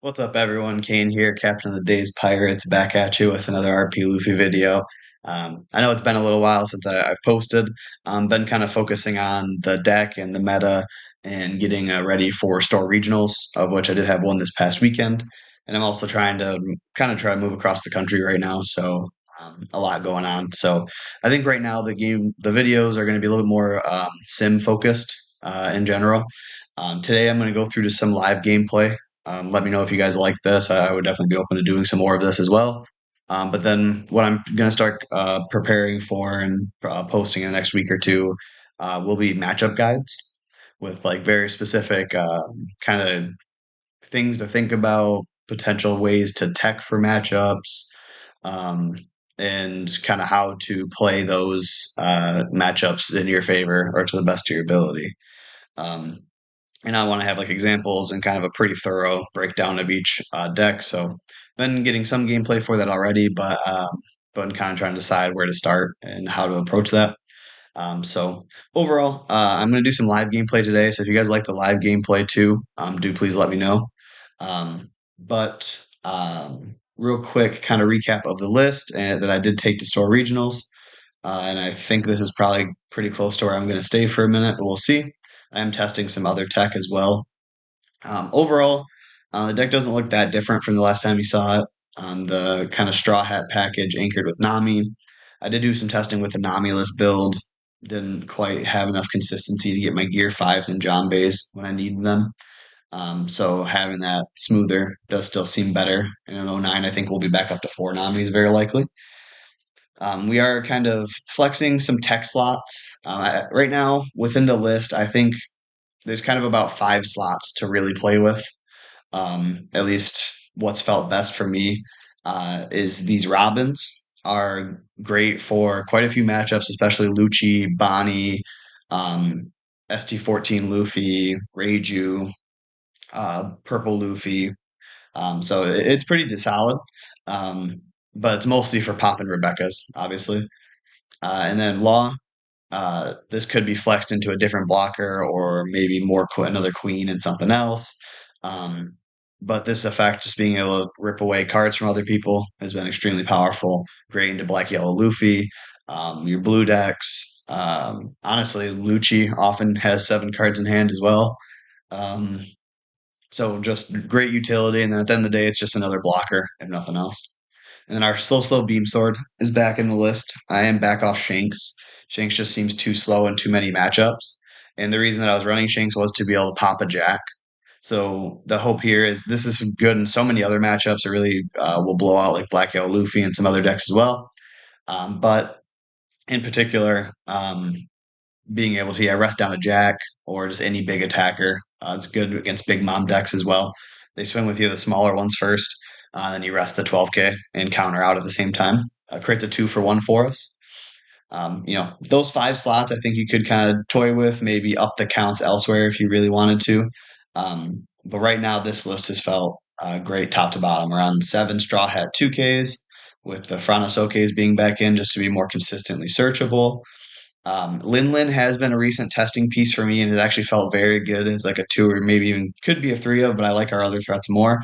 What's up, everyone? Kane here, Captain of the Day's Pirates, back at you with another RP Luffy video. I know it's been a little while since I've posted. Been kind of focusing on the deck and the meta and getting ready for store regionals, of which I did have one this past weekend. And I'm also trying to try to move across the country right now, so a lot going on. So I think right now the videos are going to be a little bit more sim focused in general. Today I'm going to go through to some live gameplay. Let me know if you guys like this. I would definitely be open to doing some more of this as well. But then what I'm going to start preparing for and posting in the next week or two will be matchup guides with like very specific kind of things to think about, potential ways to tech for matchups, um, and kind of how to play those matchups in your favor or to the best of your ability. Um, and I want to have like examples and kind of a pretty thorough breakdown of each deck. So been getting some gameplay for that already, but kind of trying to decide where to start and how to approach that. So overall, I'm going to do some live gameplay today. So if you guys like the live gameplay too, do please let me know. Real quick, kind of recap of the list that I did take to store regionals. And I think this is probably pretty close to where I'm going to stay for a minute, but we'll see. I am testing some other tech as well. Overall, the deck doesn't look that different from the last time you saw it. The kind of straw hat package anchored with Nami. I did do some testing with the Nami list build. Didn't quite have enough consistency to get my gear fives and John Bays when I needed them. So having that smoother does still seem better. And in '09, I think we'll be back up to four Namis very likely. We are kind of flexing some tech slots. Right now, within the list, I think there's kind of about five slots to really play with. At least what's felt best for me is these Robins are great for quite a few matchups, especially Lucci, Bonnie, um, ST14 Luffy, Reiju, Purple Luffy. So it's pretty solid, um, but it's mostly for Pop and Rebecca's, obviously. And then Law, this could be flexed into a different blocker or maybe another queen and something else. Um, but this effect, just being able to rip away cards from other people, has been extremely powerful. Great into black yellow Luffy. Your blue decks. Honestly, Lucci often has seven cards in hand as well. Um, so just great utility. And then at the end of the day, it's just another blocker if nothing else. And then our slow beam sword is back in the list. I am back off Shanks. Shanks just seems too slow in too many matchups. And the reason that I was running Shanks was to be able to pop a Jack. So the hope here is this is good in so many other matchups. It really will blow out like Black Yellow Luffy and some other decks as well. But in particular, being able to rest down a Jack or just any big attacker. It's good against big mom decks as well. They swing with you the smaller ones first, then you rest the 12K and counter out at the same time. Creates a 2-for-1 for us. Those five slots I think you could kind of toy with, maybe up the counts elsewhere if you really wanted to. But right now, this list has felt great top to bottom. Around seven Straw Hat 2Ks, with the Franosoke's being back in just to be more consistently searchable. Lin has been a recent testing piece for me and has actually felt very good as like a two or maybe even could be a three of, but I like our other threats more.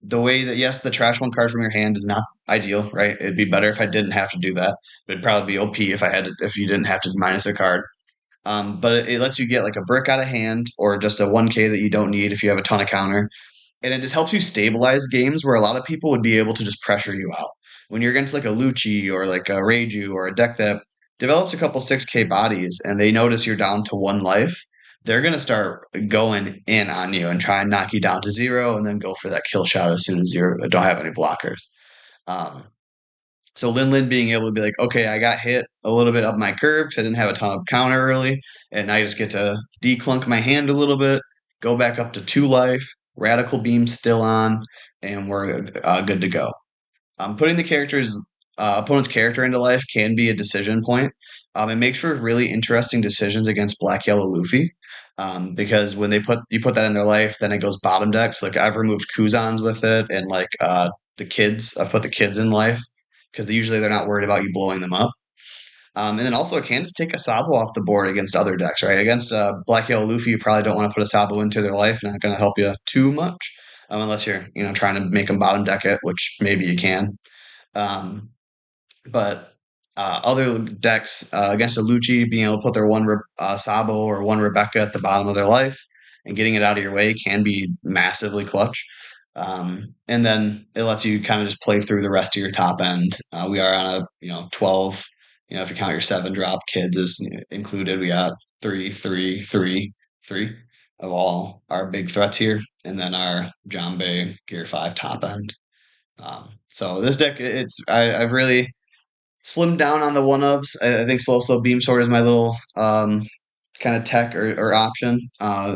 The way that, yes, the trash one card from your hand is not ideal, right? It'd be better if I didn't have to do that. It'd probably be OP if you didn't have to minus a card. But it lets you get like a brick out of hand or just a 1K that you don't need if you have a ton of counter. And it just helps you stabilize games where a lot of people would be able to just pressure you out. When you're against like a Lucci or like a Reiju or a deck that develops a couple 6K bodies and they notice you're down to one life, they're going to start going in on you and try and knock you down to zero and then go for that kill shot as soon as you don't have any blockers. Um, so Lin being able to be like, okay, I got hit a little bit up my curve because I didn't have a ton of counter early, and now I just get to declunk my hand a little bit, go back up to two life, radical beam still on, and we're good to go. Putting the opponent's character into life can be a decision point. It makes for really interesting decisions against Black Yellow Luffy. Because when you put that in their life, then it goes bottom decks. Like I've removed Kuzans with it, and like the kids, I've put the kids in life because usually they're not worried about you blowing them up. And then also it can just take a Sabo off the board against other decks, right? Against Black Yellow Luffy, you probably don't want to put a Sabo into their life, not going to help you too much. unless you're trying to make them bottom deck it, which maybe you can. Um, but other decks against a Lucci, being able to put their Sabo or one Rebecca at the bottom of their life and getting it out of your way can be massively clutch. And then it lets you kind of just play through the rest of your top end. We are on a 12. If you count your 7 drop, kids is included. We got 3, 3, 3, 3 of all our big threats here, and then our Jambe Gear 5 top end. So this deck, I've really slimmed down on the one ups. I think Slow Beam Sword is my little kind of tech or option.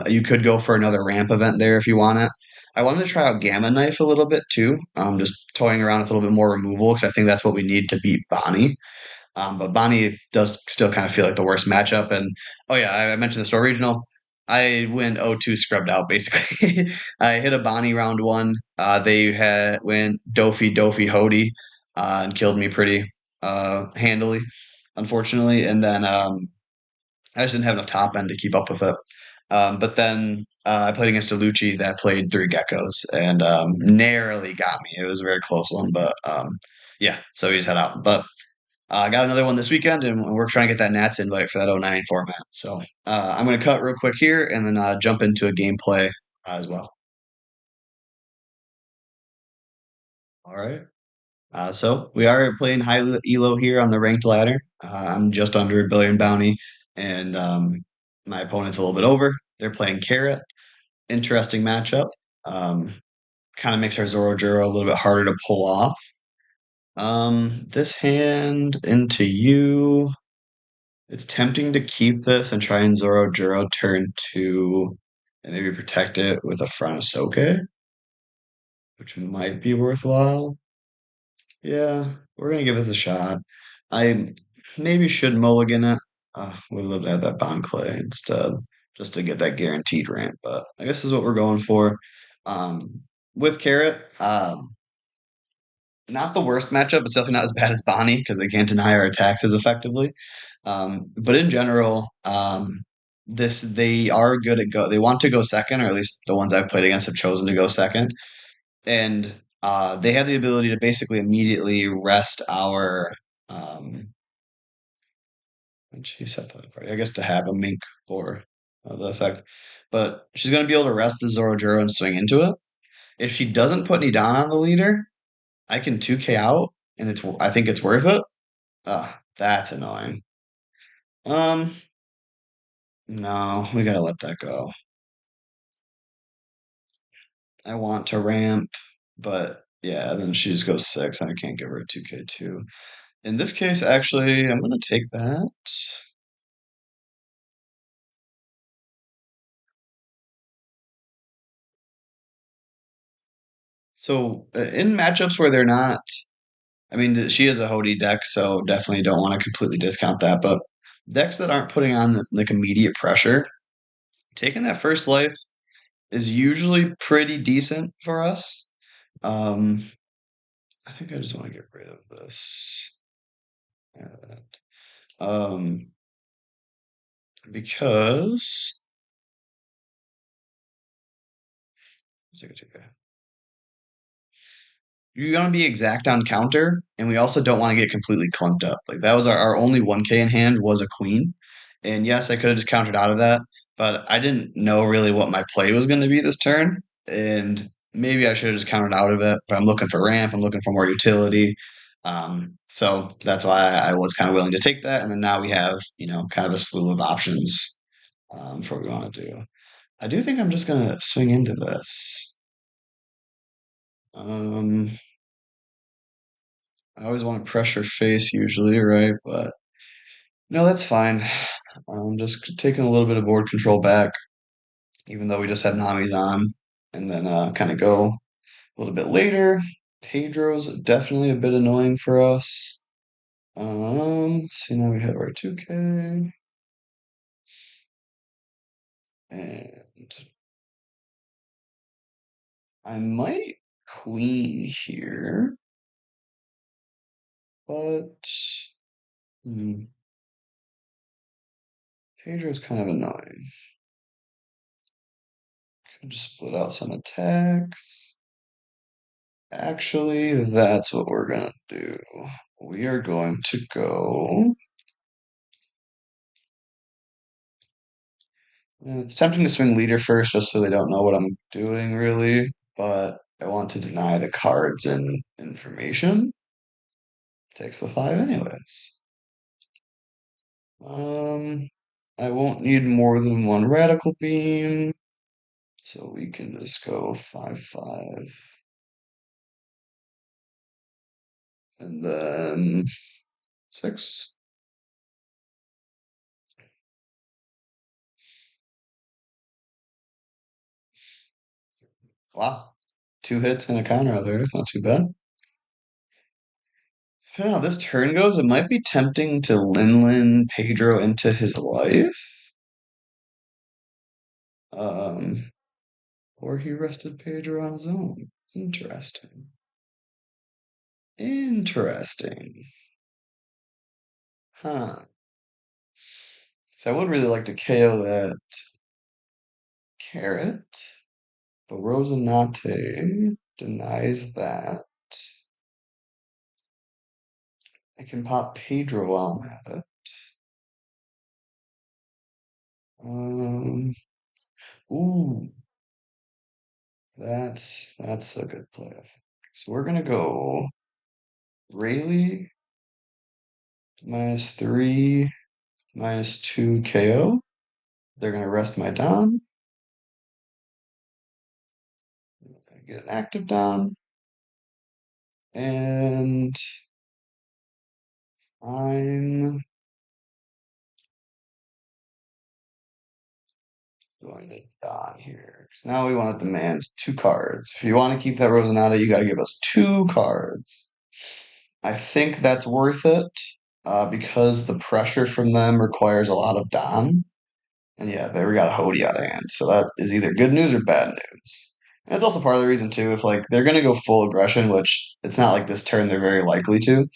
You could go for another ramp event there if you want it. I wanted to try out Gamma Knife a little bit too. Just toying around with a little bit more removal because I think that's what we need to beat Bonnie. But Bonnie does still kind of feel like the worst matchup. And oh yeah, I mentioned the store regional. I went 0-2 scrubbed out basically. I hit a Bonnie round one. They had went Dofi Hody and killed me pretty handily, unfortunately. And then I just didn't have enough top end to keep up with it. But then I played against a Lucci that played 3 geckos and narrowly got me. It was a very close one, but yeah, so he just had out. But I got another one this weekend, and we're trying to get that Nats invite for that '09 format. So I'm going to cut real quick here and then jump into a gameplay as well. All right. So we are playing high elo here on the ranked ladder. I'm just under a billion bounty, and my opponent's a little bit over. They're playing Carrot. Interesting matchup. Um, Kind of makes our Zoro Juro a little bit harder to pull off. This hand into you. It's tempting to keep this and try and Zoro Juro turn 2 and maybe protect it with a Front which might be worthwhile. Yeah, we're gonna give this a shot. I maybe should mulligan it. Would love to have that Bond Clay instead, just to get that guaranteed ramp. But I guess this is what we're going for. With Carrot, not the worst matchup. It's definitely not as bad as Bonnie because they can't deny our attacks as effectively. But in general, this they are good at go. They want to go second, or at least the ones I've played against have chosen to go second, and they have the ability to basically immediately rest our. And she set that up right. I guess to have a mink or the effect, but she's going to be able to rest the Zorojuro and swing into it. If she doesn't put any down on the leader, I can 2K out, and I think it's worth it. That's annoying. Um, no, we gotta let that go. I want to ramp, but yeah, then she just goes 6, and I can't give her a 2K2. In this case, actually, I'm gonna take that. So in matchups where they're not, I mean, she is a Hody deck, so definitely don't want to completely discount that. But decks that aren't putting on like immediate pressure, taking that first life is usually pretty decent for us. Um, I think I just want to get rid of this. Yeah, that. Because you want to be exact on counter, and we also don't want to get completely clunked up. Like that was our only 1K in hand was a queen. And yes, I could have just countered out of that, but I didn't know really what my play was going to be this turn. And maybe I should have just countered out of it. But I'm looking for ramp, I'm looking for more utility. So that's why I was kind of willing to take that. And then now we have, kind of a slew of options for what we want to do. I do think I'm just gonna swing into this. Um, I always want to pressure face usually, right? But no, that's fine. I'm just taking a little bit of board control back, even though we just had Nami's on, and then kind of go a little bit later. Pedro's definitely a bit annoying for us. See now we have our 2K, and I might queen here, but hmm, Pedro's kind of annoying. Just split out some attacks. Actually, that's what we're gonna do. We are going to go. It's tempting to swing leader first just so they don't know what I'm doing, really, but I want to deny the cards and information. Takes the 5 anyways. Um, I won't need more than one radical beam, so we can just go 5/5. And then 6. Wow. 2 hits and a counter out there. It's not too bad. Depending on how this turn goes, it might be tempting to Lin Pedro into his life. Um, or he rested Pedro on his own. Interesting. Interesting. Huh. So I would really like to KO that carrot, but Rosinante denies that. I can pop Pedro while I'm at it. Um, ooh, that's a good play, I think. So we're gonna go Rayleigh -3, -2 KO. They're gonna rest my Don. I get an active Don, and I'm going to Don here. Because now we want to demand 2 cards. If you want to keep that Rosanata, you got to give us 2 cards. I think that's worth it because the pressure from them requires a lot of Don. And yeah, there we got a Hody out of hand. So that is either good news or bad news. And it's also part of the reason too, if like they're gonna go full aggression, which it's not like this turn they're very likely to.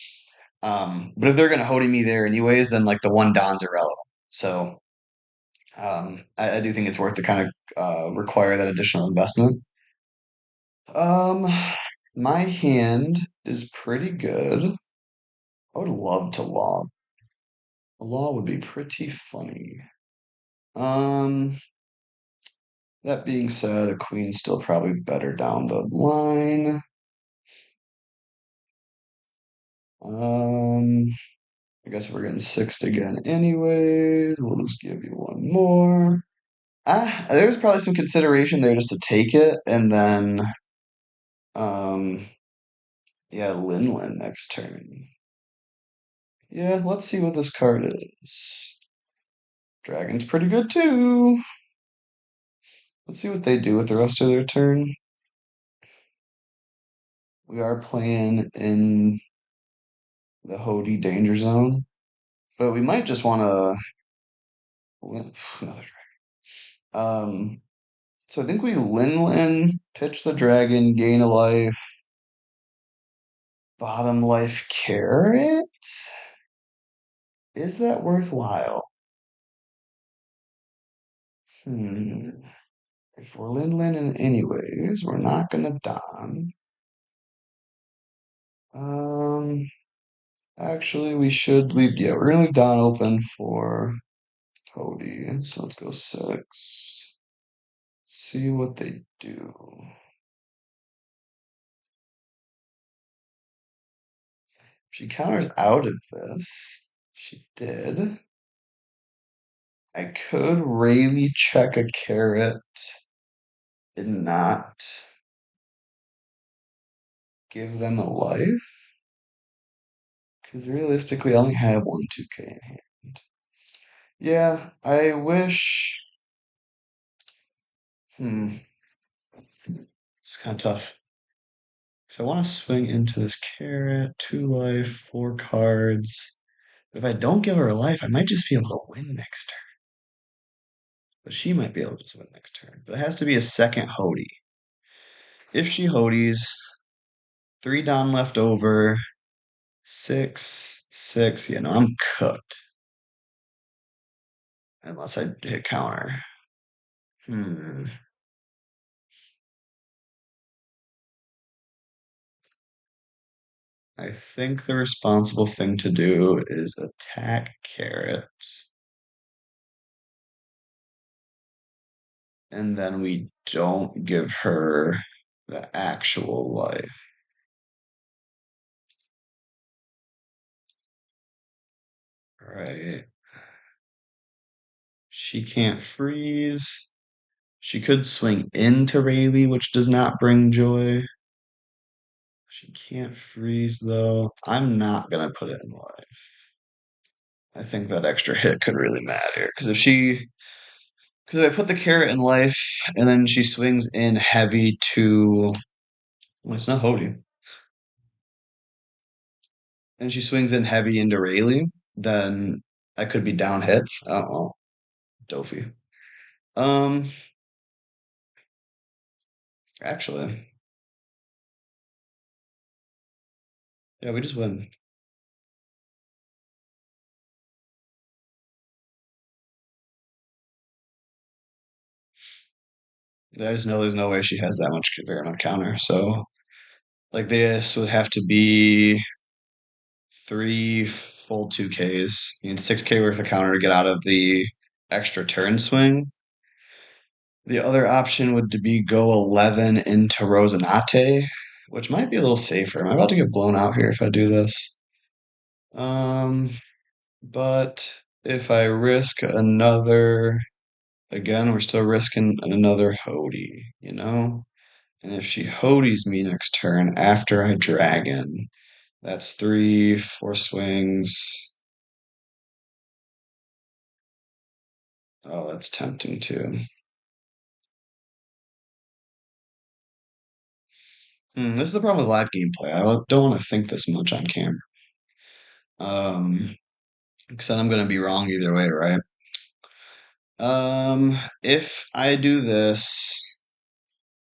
But if they're gonna Hody me there anyways, then like the one Don's irrelevant. So I do think it's worth to kind of require that additional investment. Um, my hand is pretty good. I would love to law. A law would be pretty funny. Um, that being said, a queen's still probably better down the line. Um, I guess we're getting sixed again anyways. We'll just give you one more. There's probably some consideration there just to take it and then um yeah, Linlin next turn. Yeah, let's see what this card is. Dragon's pretty good too. Let's see what they do with the rest of their turn. We are playing in the Hody danger zone, but we might just want to another dragon. So I think we Lin pitch the dragon, gain a life, bottom life carrot. Is that worthwhile? Hmm. If we're Lin in anyways, we're not gonna Don. Um, actually, we should leave. Yeah, we're gonna leave Don open for Cody. So let's go 6. See what they do. She counters out of this. She did. I could really check a carrot and not give them a life. Because realistically, I only have one 2K in hand. Yeah, I wish. Hmm, it's kind of tough. So I want to swing into this carrot, 2 life, 4 cards. But if I don't give her a life, I might just be able to win next turn. But she might be able to win next turn. But it has to be a second Hody. If she Hodies, 3 down left over, 6, 6. Yeah, no, I'm cooked. Unless I hit counter. Hmm. I think the responsible thing to do is attack Carrot, and then we don't give her the actual life. Right. She can't freeze. She could swing into Rayleigh, which does not bring joy. She can't freeze though. I'm not gonna put it in life. I think that extra hit could really matter because if I put the carrot in life and then she swings in heavy to, well, it's not Hody, and she swings in heavy into Rayleigh, then I could be down hits. I don't know, Dofi. Um, actually, yeah, we just win. I just know there's no way she has that much Variant counter. So like this would have to be three full 2Ks. You need 6K worth of counter to get out of the extra turn swing. The other option would be go 11 into Rosinante, which might be a little safer. Am I about to get blown out here if I do this? Um, but if I risk another, again, we're still risking another Hody, you know? And if she Hodies me next turn after I Dragon, that's three, four swings. Oh, that's tempting too. This is the problem with live gameplay. I don't want to think this much on camera. Because then I'm gonna be wrong either way, right? If I do this,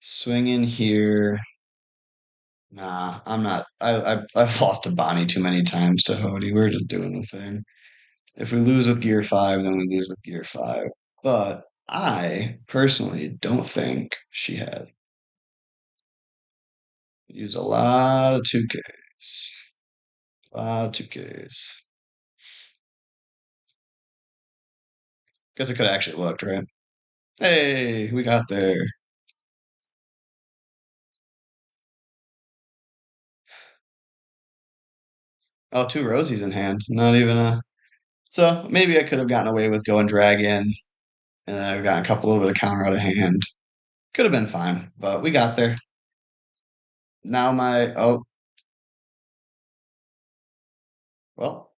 swing in here. Nah, I'm not. I've lost to Bonnie too many times to Hody. We're just doing the thing. If we lose with Gear 5, then we lose with Gear 5. But I personally don't think she has used a lot of 2Ks. A lot of 2Ks. Guess I could have actually looked, right? Hey, we got there. Oh, two Rosies in hand. Not even a. So maybe I could have gotten away with going drag in, and then I've gotten a couple little bit of counter out of hand. Could have been fine, but we got there. Now my well,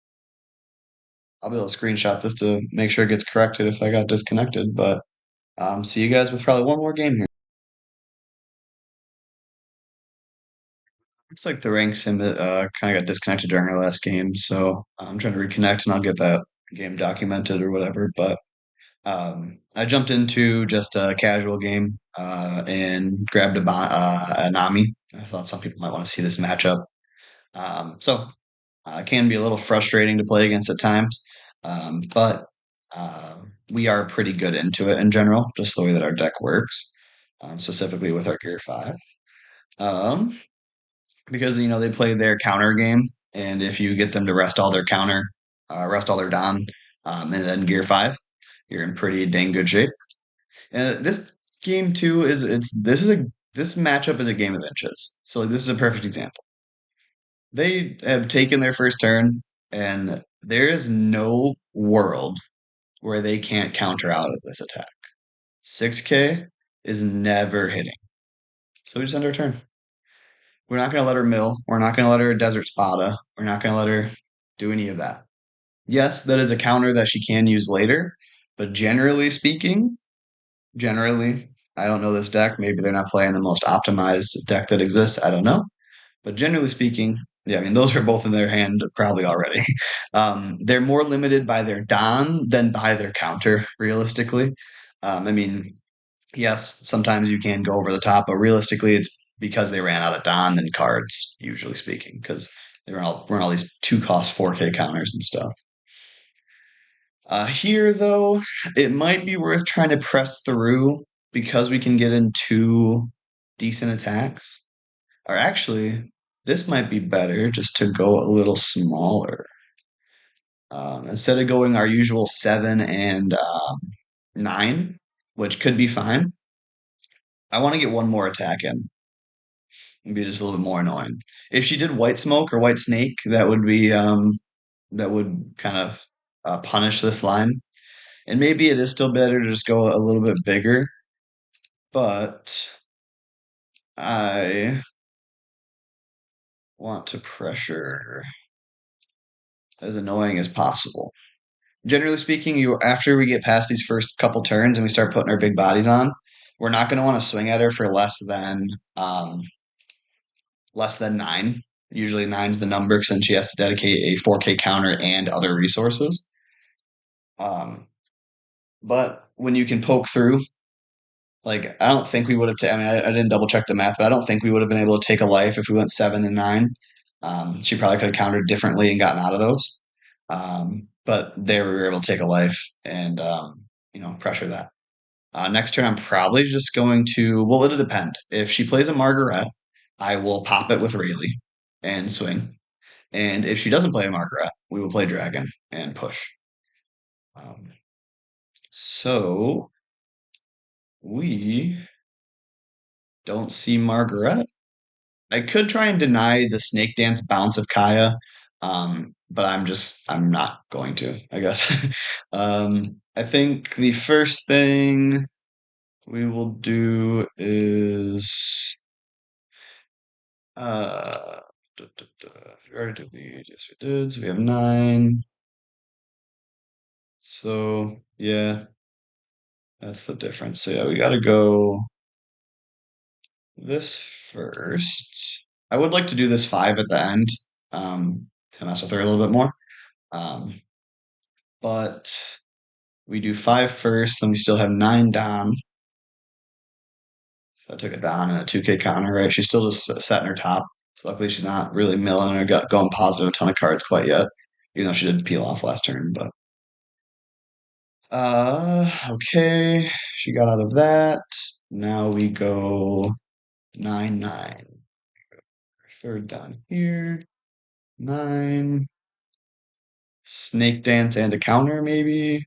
I'll be able to screenshot this to make sure it gets corrected if I got disconnected. But see you guys with probably one more game here. Looks like the ranks in the kind of got disconnected during our last game, so I'm trying to reconnect and I'll get that game documented or whatever. But I jumped into just a casual game and grabbed a Nami. I thought some people might want to see this matchup. So it can be a little frustrating to play against at times, but we are pretty good into it in general, just the way that our deck works, specifically with our Gear 5. Um, because, they play their counter game, and if you get them to rest all their counter, rest all their Don, and then Gear 5, you're in pretty dang good shape. And this game too this matchup is a game of inches. So like, this is a perfect example. They have taken their first turn, and there is no world where they can't counter out of this attack. 6K is never hitting. So we just end our turn. We're not going to let her mill. We're not going to let her desert spada. We're not going to let her do any of that. Yes, that is a counter that she can use later, but generally speaking, I don't know this deck. Maybe they're not playing the most optimized deck that exists. I don't know. But generally speaking, yeah, I mean, those are both in their hand probably already. They're more limited by their Don than by their counter, realistically. I mean, yes, sometimes you can go over the top, but realistically, it's because they ran out of Don than cards, usually speaking, because they run all these 2 cost 4K counters and stuff. Here, though, it might be worth trying to press through because we can get in 2 decent attacks. Or actually, This might be better just to go a little smaller. Instead of going our usual seven and nine, which could be fine, I want to get one more attack in and be just a little bit more annoying. If she did white smoke or white snake, that would kind of punish this line. And maybe it is still better to just go a little bit bigger, but I want to pressure as annoying as possible. Generally speaking, you after we get past these first couple turns and we start putting our big bodies on, we're not going to want to swing at her for less than nine. Usually nine's the number since she has to dedicate a 4K counter and other resources. Um, but when you can poke through, like I don't think we would have. I mean, I didn't double check the math, but I don't think we would have been able to take a life if we went seven and nine. She probably could have countered differently and gotten out of those. But there we were able to take a life and pressure that. Next turn, I'm probably just going to. Well, it'll depend. If she plays a Margaret, I will pop it with Rayleigh and swing. And if she doesn't play a Margaret, we will play Dragon and push. Um, so we don't see Margaret. I could try and deny the Snake Dance bounce of Kaya, but I'm not going to, I guess. I think the first thing we will do is uh where did we yes we did. So we have nine. So yeah, that's the difference. So yeah, we gotta go this first. I would like to do this five at the end, to mess with her a little bit more. Um, but we do five first, then we still have nine down. So I took it down and a 2K counter, right? She's still just setting her top. So luckily she's not really milling or going positive a ton of cards quite yet, even though she did peel off last turn. But okay, she got out of that. Now we go 9-9. Third down here. 9. Snake dance and a counter, maybe.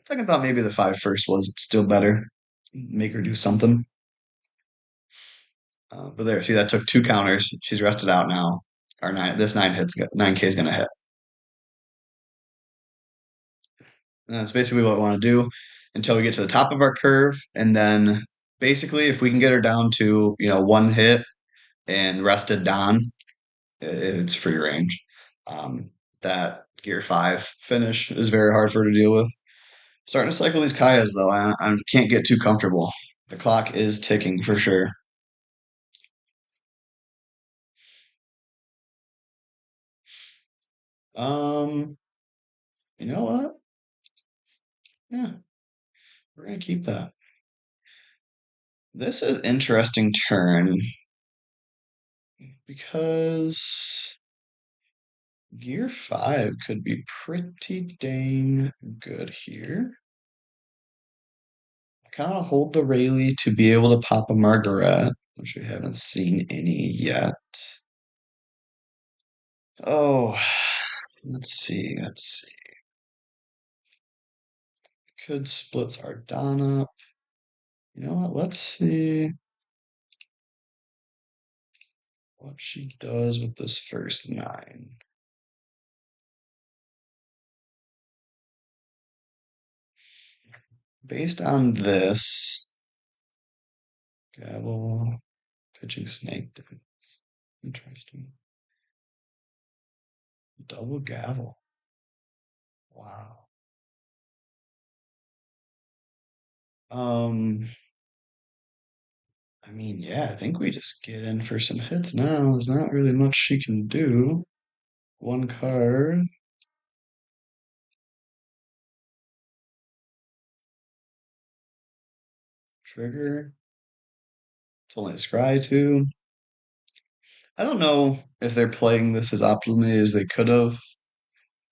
Second thought, maybe the five first was still better. Make her do something. But there, see, that took two counters. She's rested out now. Our nine, this 9K is gonna hit. And that's basically what we want to do until we get to the top of our curve, and then basically, if we can get her down to one hit and rested Don, it's free range. That gear five finish is very hard for her to deal with. Starting to cycle these Kayas though, I can't get too comfortable. The clock is ticking for sure. Um, you know what? Yeah, we're gonna keep that. This is interesting turn because Gear 5 could be pretty dang good here. I kind of hold the Rayleigh to be able to pop a Margaret, which we haven't seen any yet. Oh, let's see. Could split our Don up. You know what? Let's see what she does with this first 9. Based on this, Gavel, pitching snake. Interesting. Double gavel. Wow. Um, I mean, yeah, I think we just get in for some hits now. There's not really much she can do. One card. Trigger. It's only a scry too. I don't know if they're playing this as optimally as they could have.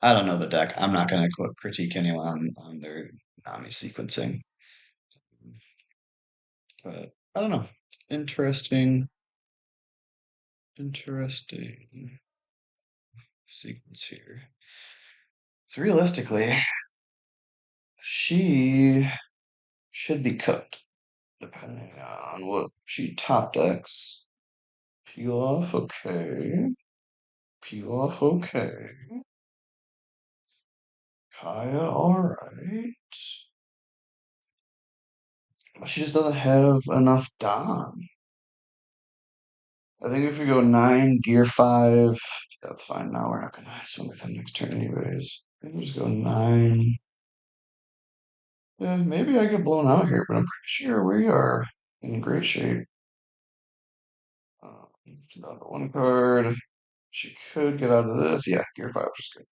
I don't know the deck. I'm not gonna critique anyone on their Nami sequencing, but I don't know. Interesting, interesting sequence here. So realistically, she should be cooked, depending on what she top decks. Peel off, okay. Peel off, okay. Kaya, alright. But she just doesn't have enough Dom. I think if we go 9, Gear 5, that's fine. Now we're not gonna swing with him next turn anyways. I think we just go 9. Yeah, maybe I get blown out here, but I'm pretty sure we are in great shape. She's down to one card. She could get out of this. Yeah, Gear 5 is good.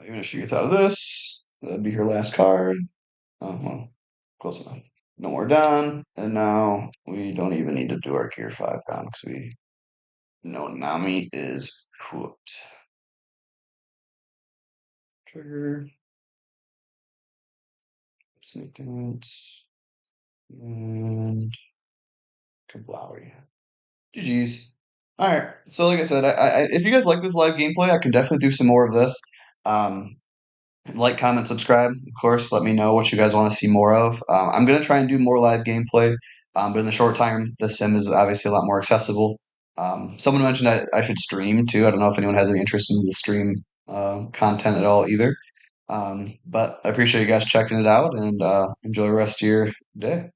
Even if she gets out of this, that'd be her last card. Oh, well, close enough. No more done. And now we don't even need to do our Gear 5 down because we know Nami is cooked. Trigger, Snake Dance, and Kablawi. GG's. All right. So, like I said, if you guys like this live gameplay, I can definitely do some more of this. Um, like, comment, subscribe. Of course, let me know what you guys want to see more of. I'm gonna try and do more live gameplay, but in the short time, the sim is obviously a lot more accessible. Someone mentioned I should stream too. I don't know if anyone has any interest in the stream content at all either. But I appreciate you guys checking it out and enjoy the rest of your day.